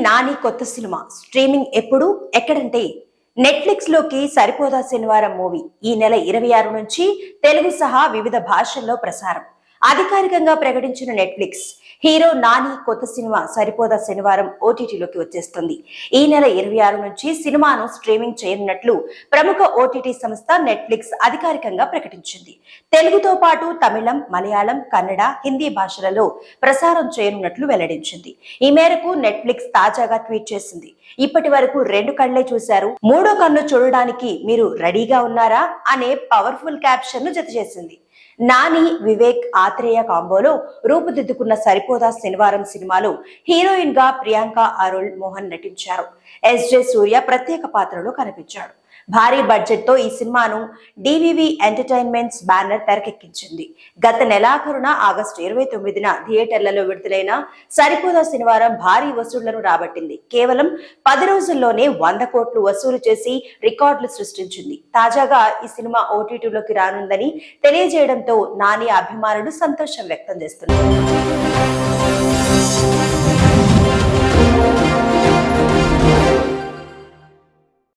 నాని కొత్త cinema streaming ఎప్పుడు ఎక్కడంటే నెట్ఫ్లిక్స్ లోకి సరిపోదా శనివారం మూవీ ఈ నెల 26 నుంచి తెలుగు సహా వివిధ భాషల్లో ప్రసారం. అధికారికంగా ప్రకటించిన నెట్ఫ్లిక్స్ హీరో నాని కొత్త సినిమా సరిపోదా శనివారం ఓటీటీలోకి వచ్చేస్తుంది. ఈ నెల 26 నుంచి సినిమాను స్ట్రీమింగ్ చేయనున్నట్లు ప్రముఖ ఓటీటీ సంస్థ నెట్ఫ్లిక్స్ అధికారికంగా ప్రకటించింది. తెలుగుతో పాటు తమిళం, మలయాళం, కన్నడ, హిందీ భాషలలో ప్రసారం చేయనున్నట్లు వెల్లడించింది. ఈ మేరకు నెట్ఫ్లిక్స్ తాజాగా ట్వీట్ చేసింది. ఇప్పటి వరకు 2 కళ్లే చూశారు, 3వ కన్ను చూడడానికి మీరు రెడీగా ఉన్నారా అనే పవర్ఫుల్ క్యాప్షన్ ను జత చేసింది. నాని, వివేక్, ఆత్రేయ కాంబోలో రూపుదిద్దుకున్న సరిపోదా శనివారం సినిమాలో హీరోయిన్ గా ప్రియాంక అరుళ్ మోహన్ నటించారు. ఎస్జే సూర్య ప్రత్యేక పాత్రలో కనిపించాడు. భారీ బడ్జెట్ తో ఈ సినిమాను డివివి ఎంటర్టైన్మెంట్స్ బ్యానర్ తెరకెక్కించింది. గత నెలాఖరున ఆగస్టు 29న థియేటర్లలో విడుదలైన సరిపోదా శనివారం భారీ వసూళ్లను రాబట్టింది. కేవలం 10 రోజుల్లోనే 100 కోట్లు వసూలు చేసి రికార్డులు సృష్టించింది. తాజాగా ఈ సినిమా ఓటీటీలోకి రానుందని తెలియజేయడంతో నాని అభిమానులు సంతోషం వ్యక్తం చేస్తున్నారు.